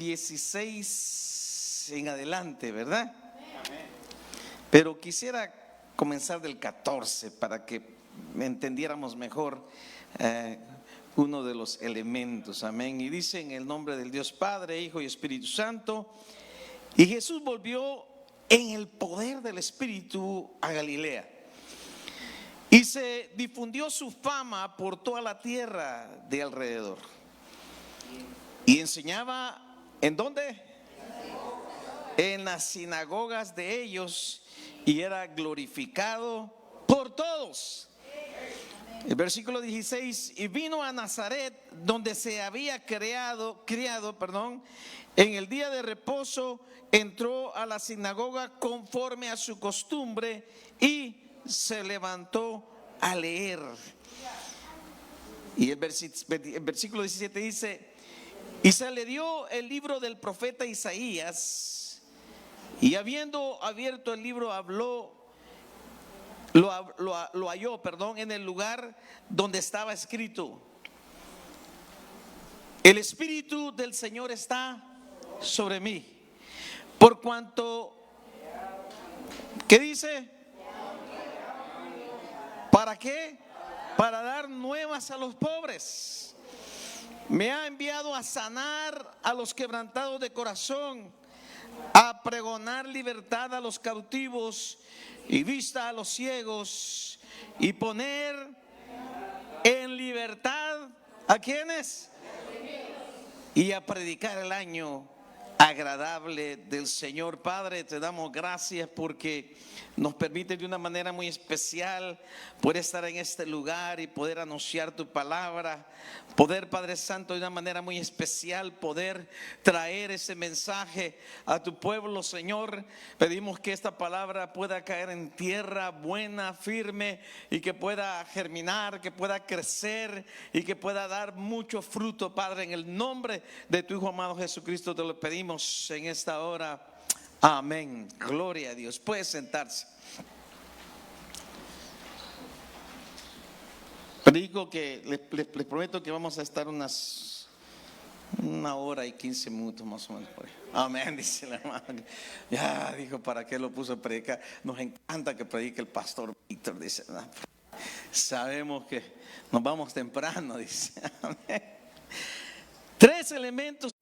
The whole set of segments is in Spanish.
16 en adelante, ¿verdad? Pero quisiera comenzar del 14 para que entendiéramos mejor uno de los elementos, amén. Y dice: en el nombre del Dios Padre, Hijo y Espíritu Santo. Y Jesús volvió en el poder del Espíritu a Galilea, y se difundió su fama por toda la tierra de alrededor. Y enseñaba, ¿en dónde? En las sinagogas de ellos, y era glorificado por todos. El versículo 16: y vino a Nazaret, donde se había criado, en el día de reposo entró a la sinagoga conforme a su costumbre y se levantó a leer. Y el versículo 17 dice: y se le dio el libro del profeta Isaías, y habiendo abierto el libro lo halló, en el lugar donde estaba escrito: el Espíritu del Señor está sobre mí, por cuanto, ¿qué dice? ¿Para qué? Para dar nuevas a los pobres. Me ha enviado a sanar a los quebrantados de corazón, a pregonar libertad a los cautivos y vista a los ciegos, y poner en libertad ¿a quiénes? Y a predicar el año agradable del Señor. Padre, te damos gracias porque nos permite de una manera muy especial poder estar en este lugar y poder anunciar tu palabra, poder, Padre Santo, de una manera muy especial poder traer ese mensaje a tu pueblo. Señor, pedimos que esta palabra pueda caer en tierra buena, firme, y que pueda germinar, que pueda crecer y que pueda dar mucho fruto, Padre. En el nombre de tu Hijo amado Jesucristo te lo pedimos en esta hora. Amén. Gloria a Dios. Puede sentarse. Digo que les prometo que vamos a estar una hora y 15 minutos más o menos por ahí. Amén, dice la hermana. Ya dijo, ¿para qué lo puso a predicar? Nos encanta que predique el pastor Víctor, dice. Sabemos que nos vamos temprano, dice. Amén. 3 elementos.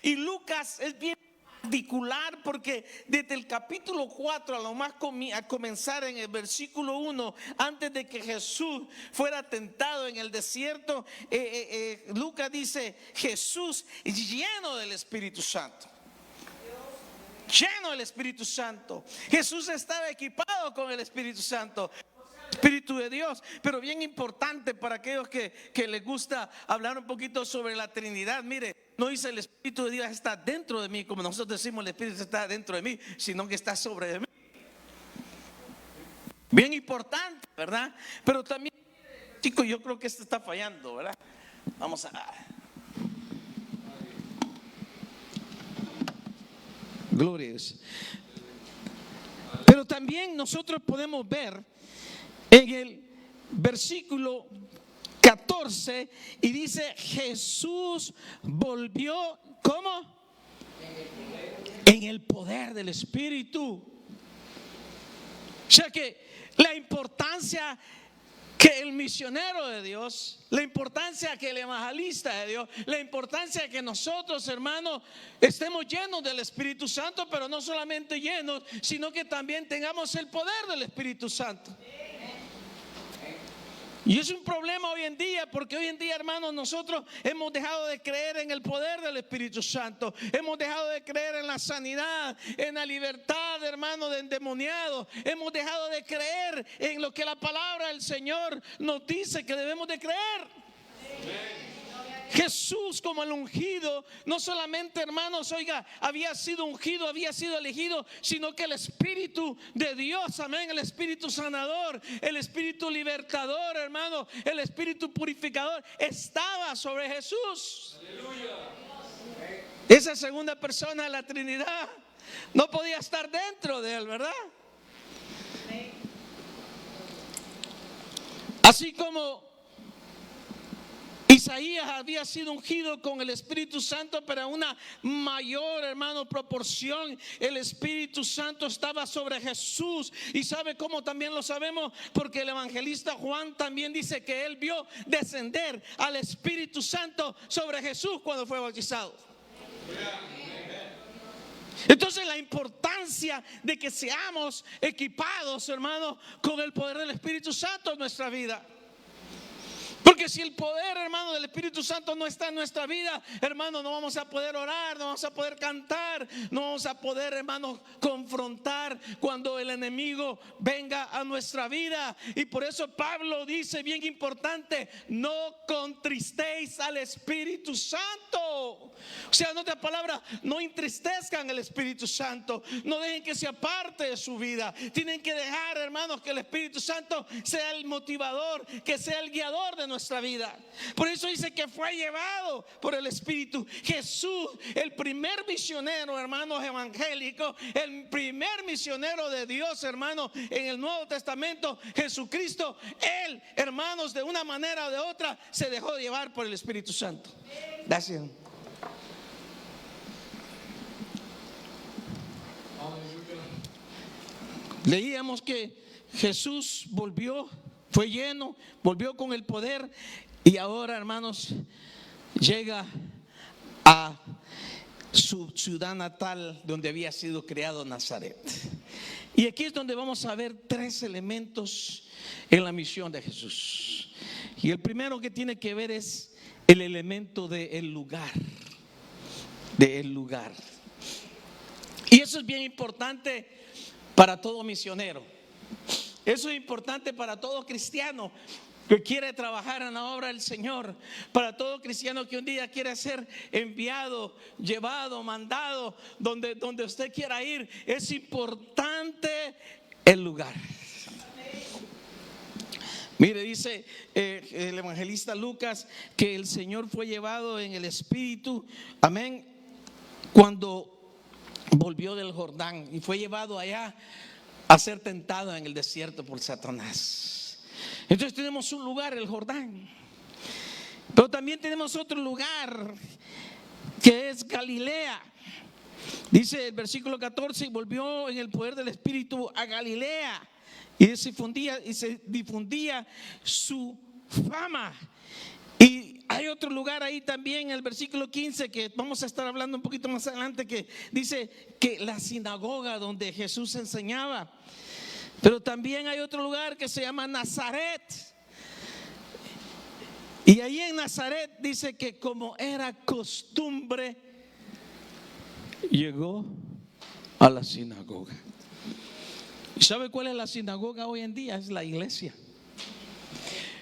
Y Lucas es bien particular porque desde el capítulo 4 a lo más a comenzar en el versículo 1, antes de que Jesús fuera tentado en el desierto, Lucas dice: Jesús lleno del Espíritu Santo. Lleno del Espíritu Santo. Jesús estaba equipado con el Espíritu Santo, Espíritu de Dios. Pero bien importante para aquellos que les gusta hablar un poquito sobre la Trinidad. Mire, no dice el Espíritu de Dios está dentro de mí, como nosotros decimos el Espíritu está dentro de mí, sino que está sobre de mí. Bien importante, ¿verdad? Pero también, chicos, yo creo que esto está fallando, ¿verdad? Vamos a... Glorias. Pero también nosotros podemos ver en el versículo 14, y dice: Jesús volvió, ¿cómo? En el poder del Espíritu. O sea que la importancia que el misionero de Dios, la importancia que el evangelista de Dios, la importancia que nosotros, hermanos, estemos llenos del Espíritu Santo, pero no solamente llenos, sino que también tengamos el poder del Espíritu Santo. Y es un problema hoy en día, porque hoy en día, hermanos, nosotros hemos dejado de creer en el poder del Espíritu Santo. Hemos dejado de creer en la sanidad, en la libertad, hermanos, de endemoniados. Hemos dejado de creer en lo que la palabra del Señor nos dice que debemos de creer. Jesús, como el ungido, no solamente, hermanos, oiga, había sido ungido, había sido elegido, sino que el Espíritu de Dios, amén, el Espíritu sanador, el Espíritu libertador, hermano, el Espíritu purificador estaba sobre Jesús. Aleluya. Esa segunda persona de la Trinidad no podía estar dentro de él, ¿verdad? Así como Isaías había sido ungido con el Espíritu Santo, pero una mayor, hermano, proporción. El Espíritu Santo estaba sobre Jesús. ¿Y sabe cómo también lo sabemos? Porque el evangelista Juan también dice que él vio descender al Espíritu Santo sobre Jesús cuando fue bautizado. Entonces la importancia de que seamos equipados, hermano, con el poder del Espíritu Santo en nuestra vida. Porque si el poder, hermano, del Espíritu Santo no está en nuestra vida, hermano, no vamos a poder orar, no vamos a poder cantar, no vamos a poder, hermano, confrontar cuando el enemigo venga a nuestra vida. Y por eso Pablo dice, bien importante, no contristéis al Espíritu Santo. O sea, en otras palabras, no entristezcan al Espíritu Santo, no dejen que se aparte de su vida. Tienen que dejar, hermanos, que el Espíritu Santo sea el motivador, que sea el guiador de nuestra vida. Por eso dice que fue llevado por el Espíritu. Jesús, el primer misionero, hermanos, evangélico, el primer misionero de Dios, hermanos, en el Nuevo Testamento, Jesucristo, él, hermanos, de una manera o de otra, se dejó llevar por el Espíritu Santo. Gracias. Leíamos que Jesús volvió, fue lleno, volvió con el poder, y ahora, hermanos, llega a su ciudad natal donde había sido creado, Nazaret. Y aquí es donde vamos a ver tres elementos en la misión de Jesús. Y el primero que tiene que ver es el elemento del lugar. Del lugar. Y eso es bien importante para todo misionero. Eso es importante para todo cristiano que quiere trabajar en la obra del Señor, para todo cristiano que un día quiere ser enviado, llevado, mandado donde usted quiera ir. Es importante el lugar. Mire, dice el evangelista Lucas que el Señor fue llevado en el Espíritu, amén, cuando volvió del Jordán y fue llevado allá a ser tentado en el desierto por Satanás. Entonces tenemos un lugar, el Jordán, pero también tenemos otro lugar que es Galilea. Dice el versículo 14: y volvió en el poder del Espíritu a Galilea, y se difundía su fama. Y hay otro lugar ahí también, en el versículo 15, que vamos a estar hablando un poquito más adelante, que dice que la sinagoga donde Jesús enseñaba. Pero también hay otro lugar que se llama Nazaret. Y ahí en Nazaret dice que como era costumbre, llegó a la sinagoga. ¿Y sabe cuál es la sinagoga hoy en día? Es la iglesia.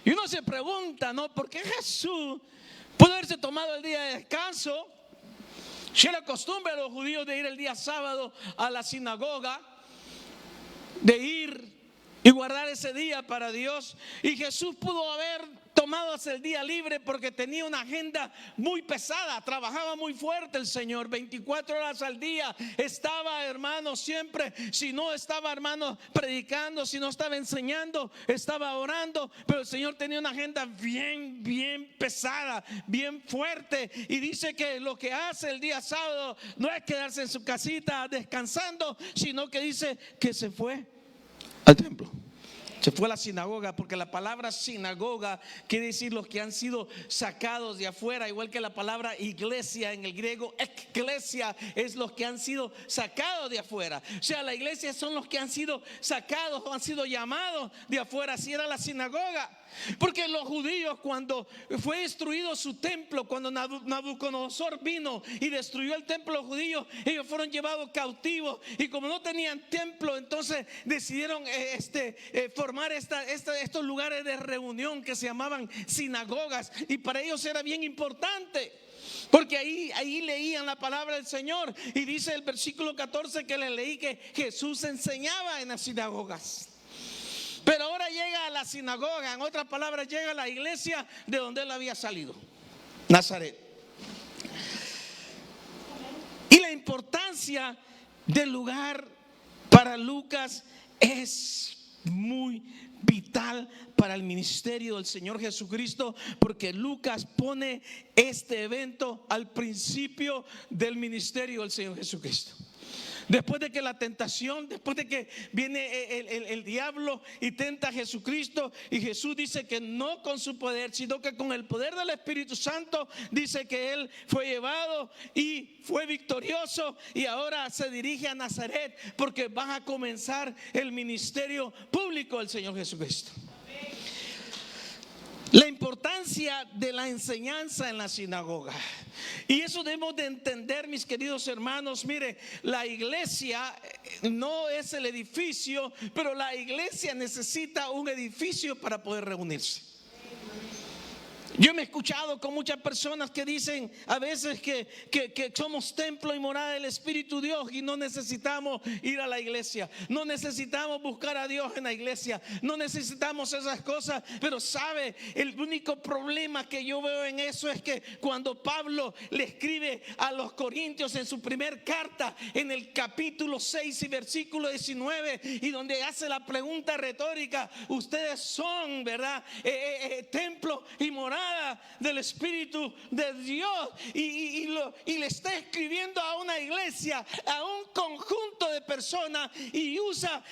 Y uno se pregunta, ¿no? ¿Por qué Jesús pudo haberse tomado el día de descanso? Si era costumbre de los judíos de ir el día sábado a la sinagoga, de ir y guardar ese día para Dios. Y Jesús pudo haber tomado el día libre porque tenía una agenda muy pesada, trabajaba muy fuerte el Señor, 24 horas al día estaba, hermano, siempre. Si no estaba, hermano, predicando, si no estaba enseñando, estaba orando. Pero el Señor tenía una agenda bien pesada, bien fuerte. Y dice que lo que hace el día sábado no es quedarse en su casita descansando, sino que dice que se fue al templo. Se fue a la sinagoga, porque la palabra sinagoga quiere decir los que han sido sacados de afuera, igual que la palabra iglesia en el griego, eklesia, es los que han sido sacados de afuera. O sea, la iglesia son los que han sido sacados o han sido llamados de afuera. Así era la sinagoga. Porque los judíos, cuando fue destruido su templo, cuando Nabucodonosor vino y destruyó el templo judío, ellos fueron llevados cautivos. Y como no tenían templo, entonces decidieron formar estos lugares de reunión que se llamaban sinagogas. Y para ellos era bien importante, porque ahí leían la palabra del Señor. Y dice el versículo 14 que le leí que Jesús enseñaba en las sinagogas. Pero ahora llega a la sinagoga, en otras palabras, llega a la iglesia de donde él había salido, Nazaret. Y la importancia del lugar para Lucas es muy vital para el ministerio del Señor Jesucristo, porque Lucas pone este evento al principio del ministerio del Señor Jesucristo. Después de que la tentación, después de que viene el diablo y tenta a Jesucristo, y Jesús dice que no con su poder, sino que con el poder del Espíritu Santo, dice que Él fue llevado y fue victorioso, y ahora se dirige a Nazaret porque va a comenzar el ministerio público del Señor Jesucristo. La importancia de la enseñanza en la sinagoga. Y eso debemos de entender, mis queridos hermanos. Mire, la iglesia no es el edificio, pero la iglesia necesita un edificio para poder reunirse. Yo me he escuchado con muchas personas que dicen a veces que somos templo y morada del Espíritu de Dios y no necesitamos ir a la iglesia, no necesitamos buscar a Dios en la iglesia, no necesitamos esas cosas. Pero sabe, el único problema que yo veo en eso es que cuando Pablo le escribe a los corintios en su primer carta, en el capítulo 6 y versículo 19, y donde hace la pregunta retórica: ustedes son, ¿verdad?, templo y morada del Espíritu de Dios, y le está escribiendo a una iglesia, a un conjunto de personas, y usa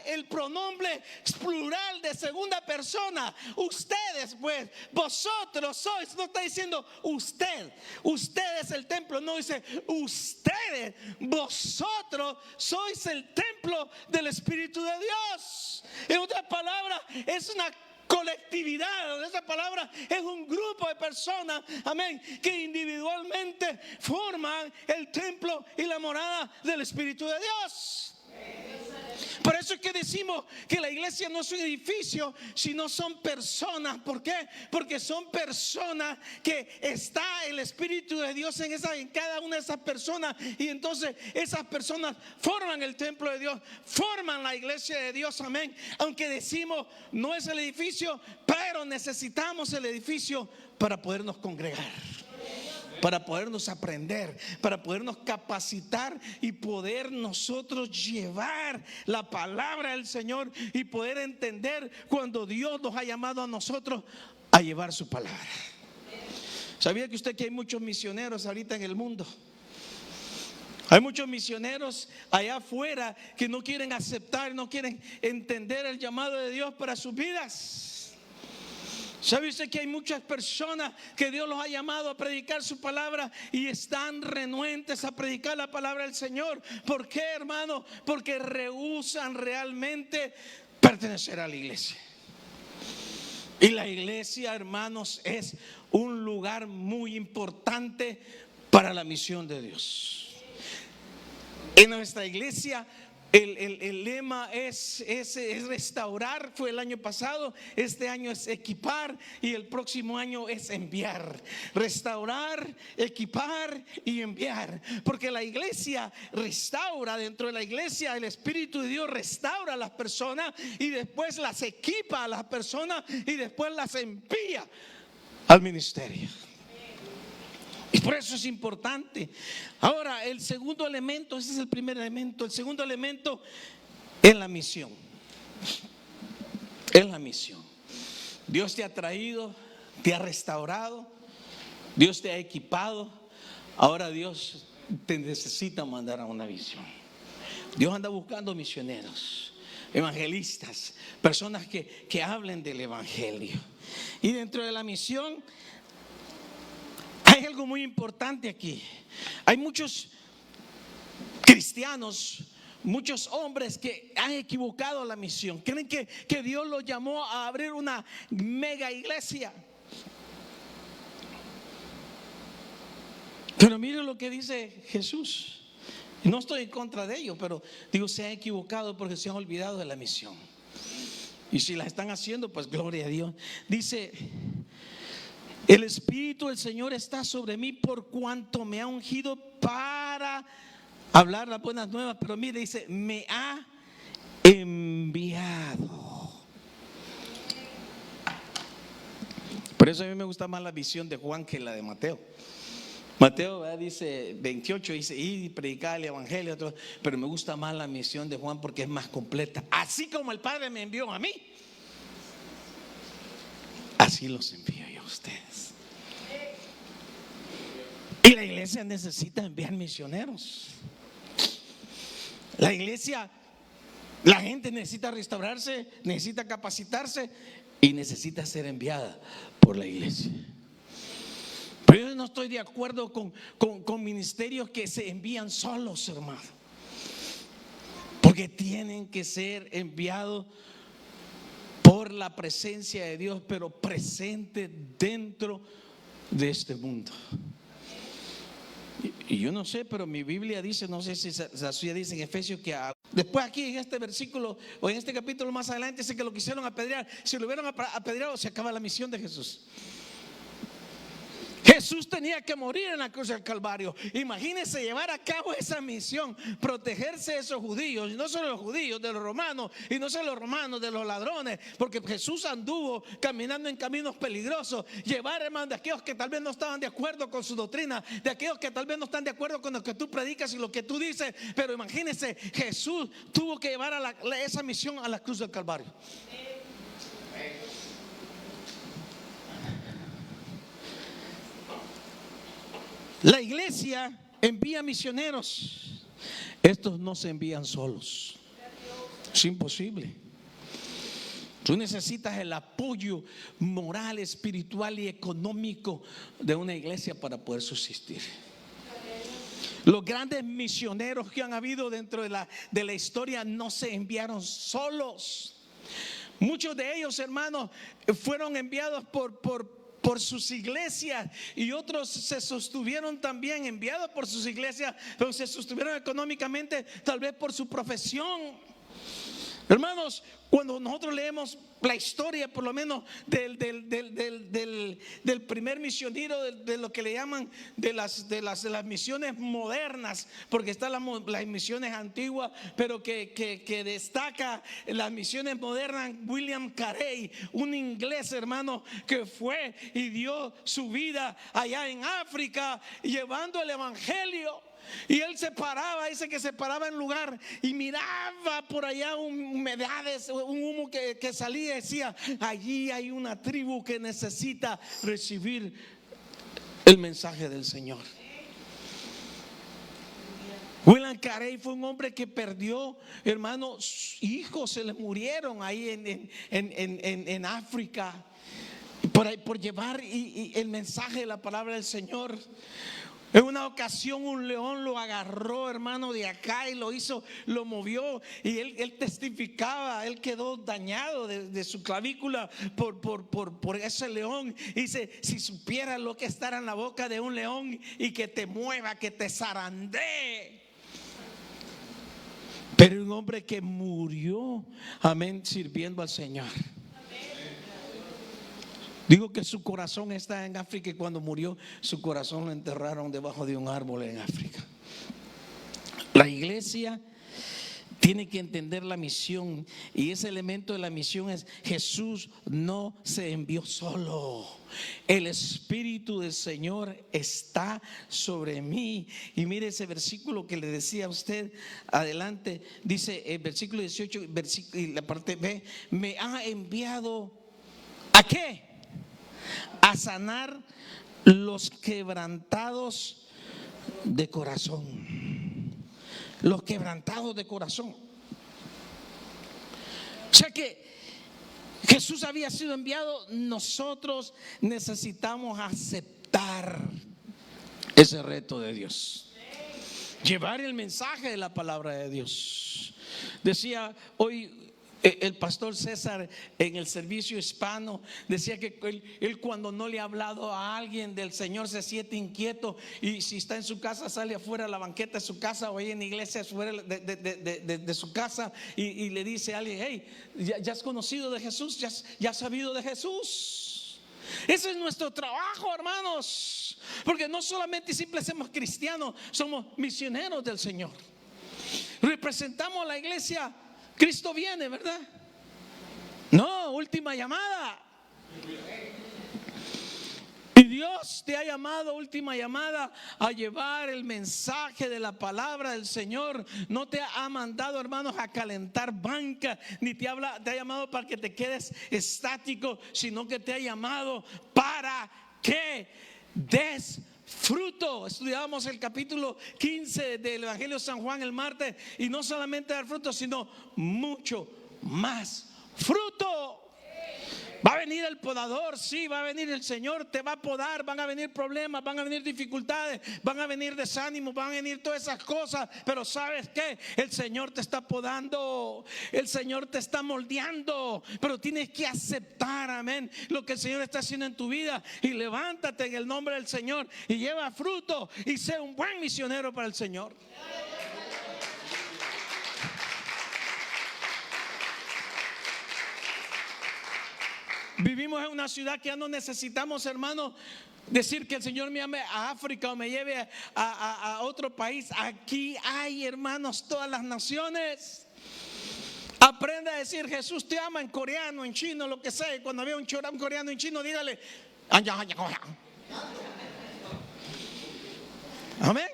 el pronombre plural de segunda persona. Ustedes, pues, vosotros sois. No está diciendo usted es el templo, no, dice ustedes, vosotros sois el templo del Espíritu de Dios. En otras palabras, es una colectividad. Esa palabra es un grupo de personas, amén, que individualmente forman el templo y la morada del Espíritu de Dios. Por eso es que decimos que la iglesia no es un edificio, sino son personas. ¿Por qué? Porque son personas que está el Espíritu de Dios en cada una de esas personas, y entonces esas personas forman el templo de Dios, forman la iglesia de Dios, amén. Aunque decimos no es el edificio, pero necesitamos el edificio para podernos congregar, para podernos aprender, para podernos capacitar y poder nosotros llevar la palabra del Señor y poder entender cuando Dios nos ha llamado a nosotros a llevar su palabra. ¿Sabía que usted que hay muchos misioneros ahorita en el mundo? Hay muchos misioneros allá afuera que no quieren aceptar, no quieren entender el llamado de Dios para sus vidas. ¿Sabe usted que hay muchas personas que Dios los ha llamado a predicar su palabra y están renuentes a predicar la palabra del Señor? ¿Por qué, hermano? Porque rehúsan realmente pertenecer a la iglesia. Y la iglesia, hermanos, es un lugar muy importante para la misión de Dios. En nuestra iglesia el lema es restaurar. Fue el año pasado, este año es equipar, y el próximo año es enviar. Restaurar, equipar y enviar. Porque la iglesia restaura. Dentro de la iglesia el Espíritu de Dios restaura a las personas, y después las equipa a las personas, y después las envía al ministerio. Y por eso es importante. Ahora, el segundo elemento, ese es el primer elemento. El segundo elemento es la misión. Es la misión. Dios te ha traído, te ha restaurado, Dios te ha equipado. Ahora Dios te necesita mandar a una misión. Dios anda buscando misioneros, evangelistas, personas que hablen del evangelio. Y dentro de la misión hay algo muy importante aquí. Hay muchos cristianos, muchos hombres que han equivocado la misión. Creen que Dios los llamó a abrir una mega iglesia. Pero miren lo que dice Jesús. No estoy en contra de ello, pero digo, se han equivocado porque se han olvidado de la misión. Y si la están haciendo, pues gloria a Dios. Dice: el Espíritu del Señor está sobre mí por cuanto me ha ungido para hablar las buenas nuevas. Pero mire, dice, me ha enviado. Por eso a mí me gusta más la visión de Juan que la de Mateo. Mateo, ¿verdad?, dice 28, dice ir y predicar el evangelio, pero me gusta más la misión de Juan porque es más completa. Así como el Padre me envió a mí, así los envío yo a ustedes. Y la iglesia necesita enviar misioneros. La iglesia, la gente necesita restaurarse, necesita capacitarse y necesita ser enviada por la iglesia. Pero yo no estoy de acuerdo con ministerios que se envían solos, hermano, porque tienen que ser enviados por la presencia de Dios, pero presente dentro de este mundo. Y yo no sé, pero mi Biblia dice, no sé si la suya dice en Efesios, que después aquí en este versículo o en este capítulo más adelante dice que lo quisieron apedrear. Si lo hubieran apedreado, se acaba la misión de Jesús. Jesús tenía que morir en la cruz del Calvario. Imagínense llevar a cabo esa misión, protegerse de esos judíos, y no solo los judíos, de los romanos, y no solo los romanos, de los ladrones, porque Jesús anduvo caminando en caminos peligrosos. Llevar, hermano, de aquellos que tal vez no estaban de acuerdo con su doctrina, de aquellos que tal vez no están de acuerdo con lo que tú predicas y lo que tú dices. Pero imagínense, Jesús tuvo que llevar esa misión a la cruz del Calvario. La iglesia envía misioneros. Estos no se envían solos. Es imposible. Tú necesitas el apoyo moral, espiritual y económico de una iglesia para poder subsistir. Los grandes misioneros que han habido dentro de la historia no se enviaron solos. Muchos de ellos, hermanos, fueron enviados por sus iglesias, y otros se sostuvieron también enviados por sus iglesias, pero se sostuvieron económicamente tal vez por su profesión. Hermanos, cuando nosotros leemos la historia, por lo menos del primer misionero, de lo que le llaman de las misiones modernas, porque están las misiones antiguas, pero que destaca las misiones modernas, William Carey, un inglés, hermano, que fue y dio su vida allá en África llevando el evangelio. Y él se paraba, dice que se paraba en lugar y miraba por allá humedades, un humo que salía, y decía: allí hay una tribu que necesita recibir el mensaje del Señor. William Carey fue un hombre que perdió, hermanos, hijos se le murieron ahí en África por llevar el mensaje de la palabra del Señor. En una ocasión un león lo agarró, hermano, de acá y lo movió, y él testificaba, él quedó dañado de su clavícula por ese león. Dice: si supieras lo que estará en la boca de un león y que te mueva, que te zarandee. Pero un hombre que murió, amén, sirviendo al Señor. Digo que su corazón está en África, y cuando murió su corazón lo enterraron debajo de un árbol en África. La iglesia tiene que entender la misión, y ese elemento de la misión es: Jesús no se envió solo. El Espíritu del Señor está sobre mí. Y mire ese versículo que le decía a usted adelante, dice el versículo 18, y la parte B: me ha enviado ¿a qué? A sanar los quebrantados de corazón. Los quebrantados de corazón. O sea que Jesús había sido enviado. Nosotros necesitamos aceptar ese reto de Dios, llevar el mensaje de la palabra de Dios. Decía hoy el pastor César en el servicio hispano, decía que él cuando no le ha hablado a alguien del Señor se siente inquieto, y si está en su casa sale afuera a la banqueta de su casa, o ahí en la iglesia afuera de su casa, y le dice a alguien: hey, ¿ya has conocido de Jesús? ¿Ya has sabido de Jesús? Ese es nuestro trabajo, hermanos, porque no solamente y simple somos cristianos, somos misioneros del Señor. Representamos a la iglesia. Cristo viene, ¿verdad? No, última llamada. Y Dios te ha llamado, última llamada, a llevar el mensaje de la palabra del Señor, no te ha mandado, hermanos, a calentar banca, ni te ha llamado para que te quedes estático, sino que te ha llamado para que des fruto. Estudiábamos el capítulo 15 del Evangelio de San Juan el martes, y no solamente dar fruto, sino mucho más fruto. Va a venir el podador, sí, va a venir el Señor, te va a podar, van a venir problemas, van a venir dificultades, van a venir desánimos, van a venir todas esas cosas, pero ¿sabes qué? El Señor te está podando, el Señor te está moldeando, pero tienes que aceptar, amén, lo que el Señor está haciendo en tu vida, y levántate en el nombre del Señor y lleva fruto y sé un buen misionero para el Señor. Vivimos en una ciudad que ya no necesitamos, hermanos, decir que el Señor me llame a África o me lleve a otro país. Aquí hay, hermanos, todas las naciones. Aprende a decir Jesús te ama en coreano, en chino, lo que sea. Y cuando vea un coreano en chino, dígale amén.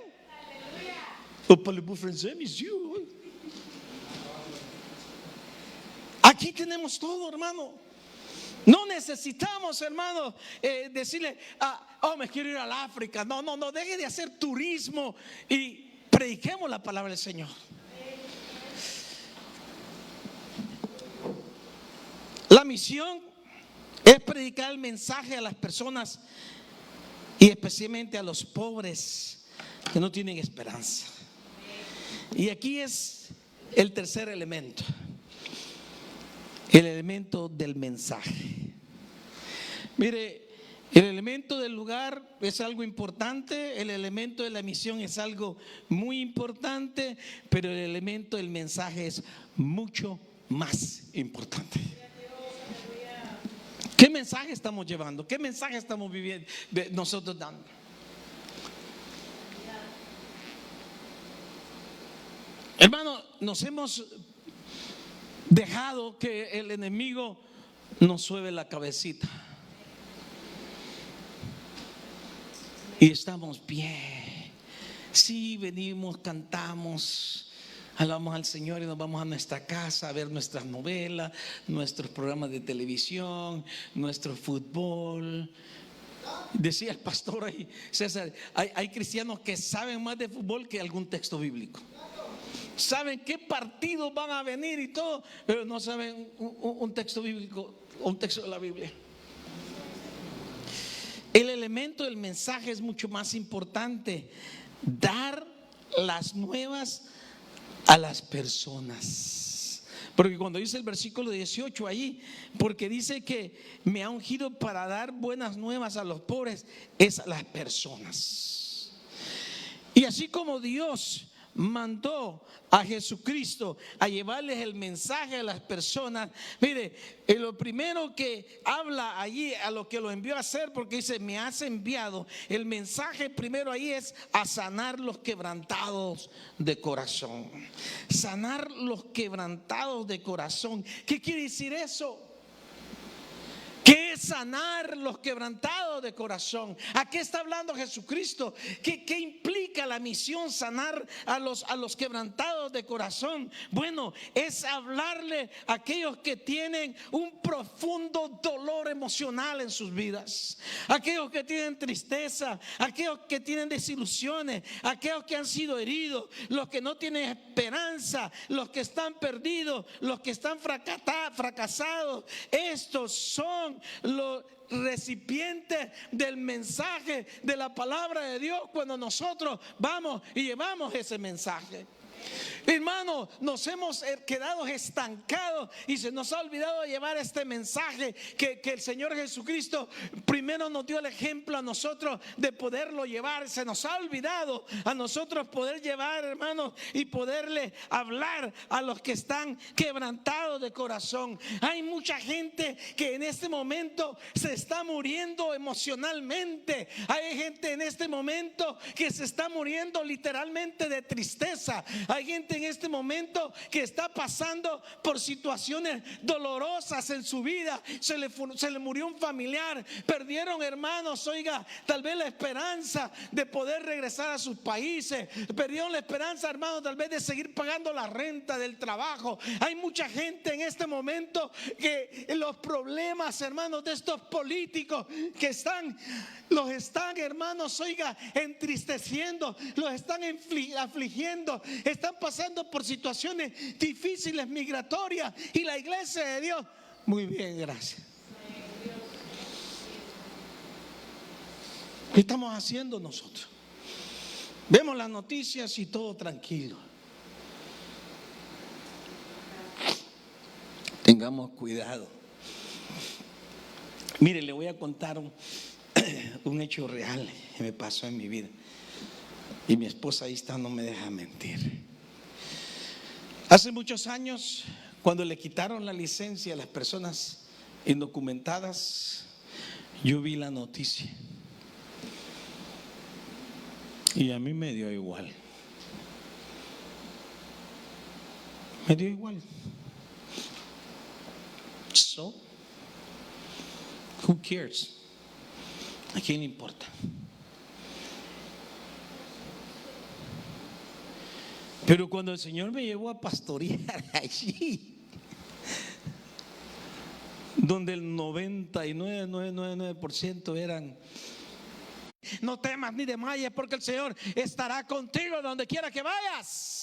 Aquí tenemos todo, hermano. No necesitamos, hermano, decirle, me quiero ir al África. No, deje de hacer turismo y prediquemos la palabra del Señor. La misión es predicar el mensaje a las personas, y especialmente a los pobres que no tienen esperanza. Y aquí es el tercer elemento. El elemento del mensaje. Mire, el elemento del lugar es algo importante, el elemento de la misión es algo muy importante, pero el elemento del mensaje es mucho más importante. ¿Qué mensaje estamos llevando? ¿Qué mensaje estamos viviendo, nosotros dando? Hermano, nos hemos dejado que el enemigo nos suebe la cabecita y estamos bien. Sí, venimos, cantamos, alabamos al Señor y nos vamos a nuestra casa a ver nuestras novelas, nuestros programas de televisión, nuestro fútbol. Decía el pastor ahí, César, hay cristianos que saben más de fútbol que algún texto bíblico. Saben qué partidos van a venir y todo, pero no saben un texto bíblico, un texto de la Biblia. El elemento del mensaje es mucho más importante. Dar las nuevas a las personas. Porque cuando dice el versículo 18 ahí, porque dice que me ha ungido para dar buenas nuevas a los pobres, es a las personas. Y así como Dios mandó a Jesucristo a llevarles el mensaje a las personas, mire, lo primero que habla allí a lo que lo envió a hacer, porque dice me has enviado, el mensaje primero ahí es a sanar los quebrantados de corazón. Sanar los quebrantados de corazón. ¿Qué quiere decir eso? ¿Qué es sanar los quebrantados de corazón? ¿A qué está hablando Jesucristo? ¿Qué implica la misión sanar a los quebrantados de corazón? Bueno, es hablarle a aquellos que tienen un profundo dolor emocional en sus vidas, aquellos que tienen tristeza, aquellos que tienen desilusiones, aquellos que han sido heridos, los que no tienen esperanza, los que están perdidos, los que están fracasados. Estos son los recipientes del mensaje de la palabra de Dios cuando nosotros vamos y llevamos ese mensaje. Hermanos, nos hemos quedado estancados y se nos ha olvidado llevar este mensaje que el Señor Jesucristo primero nos dio el ejemplo a nosotros de poderlo llevar. Se nos ha olvidado a nosotros poder llevar, hermanos, y poderle hablar a los que están quebrantados de corazón. Hay mucha gente que en este momento se está muriendo emocionalmente. Hay gente en este momento que se está muriendo literalmente de tristeza. Hay gente en este momento que está pasando por situaciones dolorosas en su vida. Se le murió un familiar, perdieron hermanos, oiga, tal vez la esperanza de poder regresar a sus países, perdieron la esperanza, hermanos, tal vez de seguir pagando la renta del trabajo. Hay mucha gente en este momento que los problemas, hermanos, de estos políticos que los están, hermanos, oiga, entristeciendo, los están afligiendo, están pasando por situaciones difíciles, migratorias, y la iglesia de Dios, muy bien, gracias. ¿Qué estamos haciendo nosotros? Vemos las noticias y todo tranquilo. Tengamos cuidado. Mire, le voy a contar un hecho real que me pasó en mi vida. Y mi esposa ahí está, no me deja mentir. Hace muchos años, cuando le quitaron la licencia a las personas indocumentadas, yo vi la noticia. Y a mí me dio igual. Me dio igual. So, who cares? ¿A quién le importa? Pero cuando el Señor me llevó a pastorear allí, donde el 99.999% eran: no temas ni desmayes, porque el Señor estará contigo donde quiera que vayas.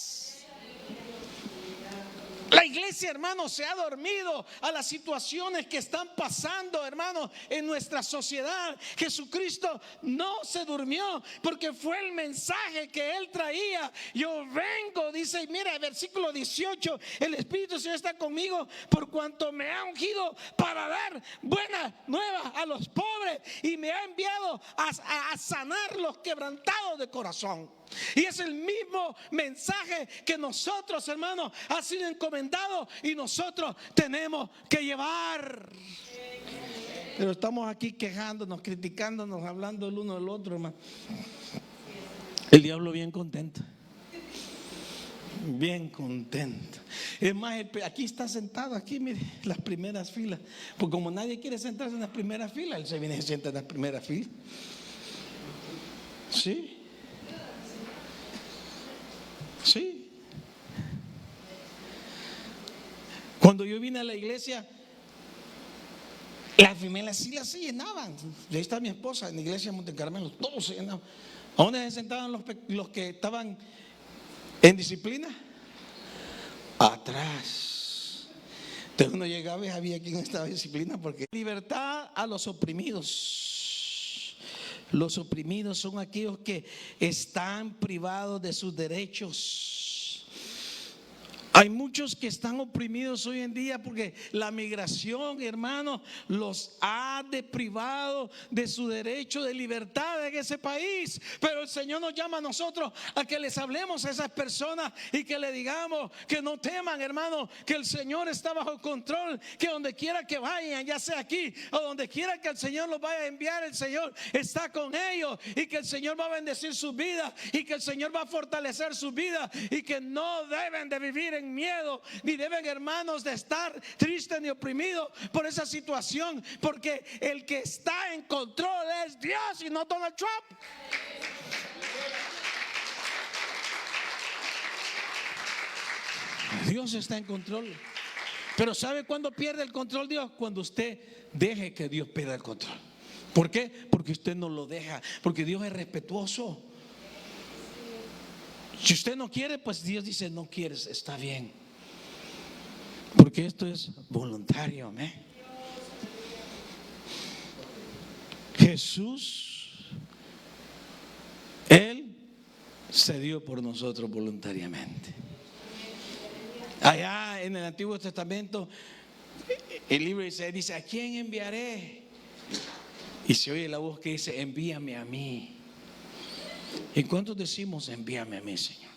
La iglesia, hermanos, se ha dormido a las situaciones que están pasando, hermanos, en nuestra sociedad. Jesucristo no se durmió, porque fue el mensaje que Él traía. Yo vengo, dice, mira, versículo 18, el Espíritu del Señor está conmigo por cuanto me ha ungido para dar buenas nuevas a los pobres, y me ha enviado a sanar los quebrantados de corazón. Y es el mismo mensaje que nosotros, hermanos, ha sido encomendado y nosotros tenemos que llevar. Pero estamos aquí quejándonos, criticándonos, hablando el uno del otro, hermano. El diablo bien contento. Bien contento. Es más, aquí está sentado, aquí mire, las primeras filas. Porque como nadie quiere sentarse en las primeras filas, él se viene y se sienta en las primeras filas. Sí. Sí. Cuando yo vine a la iglesia, las primeras filas se llenaban. Ahí está mi esposa en la iglesia de Monte Carmelo, todos se llenaban. ¿A dónde se sentaban los que estaban en disciplina? Atrás. Entonces uno llegaba y había quien estaba en disciplina, porque libertad a los oprimidos. Los oprimidos son aquellos que están privados de sus derechos. Hay muchos que están oprimidos hoy en día porque la migración, hermanos, los ha deprivado de su derecho de libertad en ese país. Pero el Señor nos llama a nosotros a que les hablemos a esas personas y que le digamos que no teman, hermanos, que el Señor está bajo control, que donde quiera que vayan, ya sea aquí o donde quiera que el Señor los vaya a enviar, el Señor está con ellos, y que el Señor va a bendecir sus vidas, y que el Señor va a fortalecer sus vidas, y que no deben de vivir en miedo, ni deben, hermanos, de estar tristes ni oprimidos por esa situación, porque el que está en control es Dios y no Donald Trump. Dios está en control. Pero ¿sabe cuándo pierde el control Dios? Cuando usted deje que Dios pierda el control. ¿Por qué? Porque usted no lo deja, porque Dios es respetuoso. Si usted no quiere, pues Dios dice: no quieres, está bien, porque esto es voluntario. Jesús, Él se dio por nosotros voluntariamente. Allá en el Antiguo Testamento, el libro dice: ¿a quién enviaré? Y se oye la voz que dice: envíame a mí. ¿Y cuántos decimos: envíame a mí, Señor?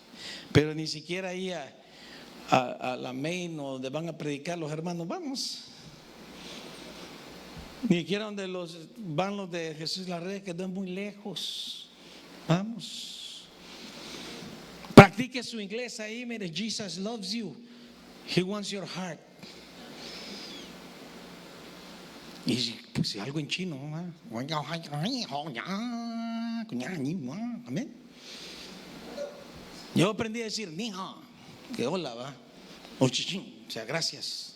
Pero ni siquiera ahí a la main, o donde van a predicar los hermanos, vamos. Ni siquiera donde van los de Jesús la Red, que no es muy lejos. Vamos. Practique su inglés ahí, mire, Jesus loves you. He wants your heart. Y pues si algo en chino, amén. Yo aprendí a decir ni hao, que hola, va, o chichín, o sea, gracias.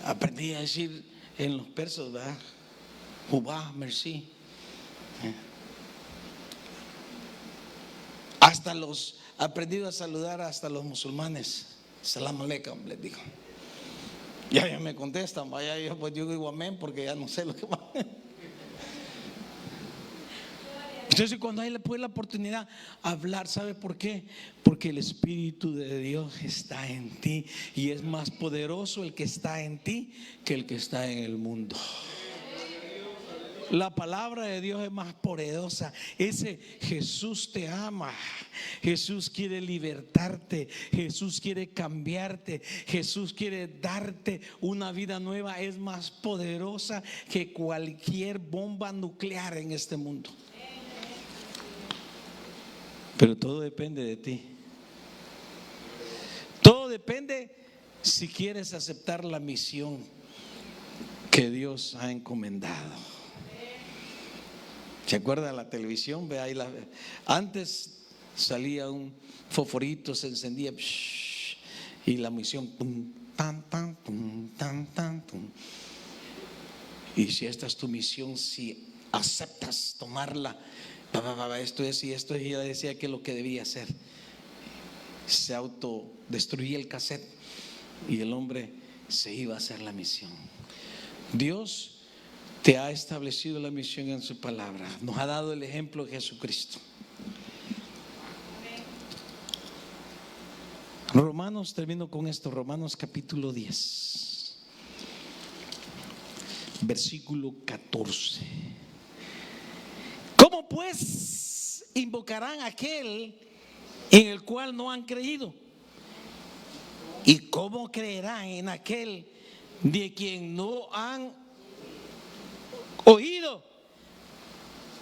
Aprendí a decir en los persos, va, Jubá, merci. Hasta los aprendido a saludar hasta los musulmanes. Salam aleikum, les digo. Ya me contestan, vaya, yo pues yo digo amén porque ya no sé lo que va. Entonces cuando hay pues la oportunidad hablar, ¿sabe por qué? Porque el Espíritu de Dios está en ti y es más poderoso el que está en ti que el que está en el mundo. La palabra de Dios es más poderosa. Ese Jesús te ama. Jesús quiere libertarte. Jesús quiere cambiarte. Jesús quiere darte una vida nueva. Es más poderosa que cualquier bomba nuclear en este mundo. Pero todo depende de ti. Todo depende si quieres aceptar la misión que Dios ha encomendado. ¿Se acuerda de la televisión? Ve ahí antes salía un fosforito, se encendía y la misión pum, pam, pam, pum, tam, tam, pum. Y si esta es tu misión, si aceptas tomarla, esto es y esto es, y ella decía que lo que debía hacer. Se autodestruía el cassette y el hombre se iba a hacer la misión. Dios te ha establecido la misión en su palabra. Nos ha dado el ejemplo de Jesucristo. Romanos, termino con esto. Romanos capítulo 10, versículo 14. ¿Cómo pues invocarán a aquel en el cual no han creído? ¿Y cómo creerán en aquel de quien no han oído?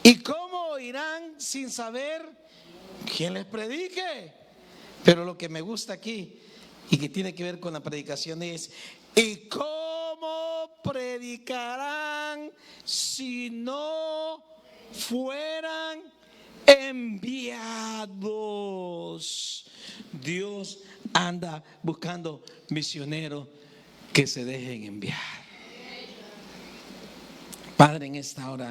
¿Y cómo oirán sin saber quién les predique? Pero lo que me gusta aquí y que tiene que ver con la predicación es: ¿y cómo predicarán si no fueran enviados? Dios anda buscando misioneros que se dejen enviar. Padre, en esta hora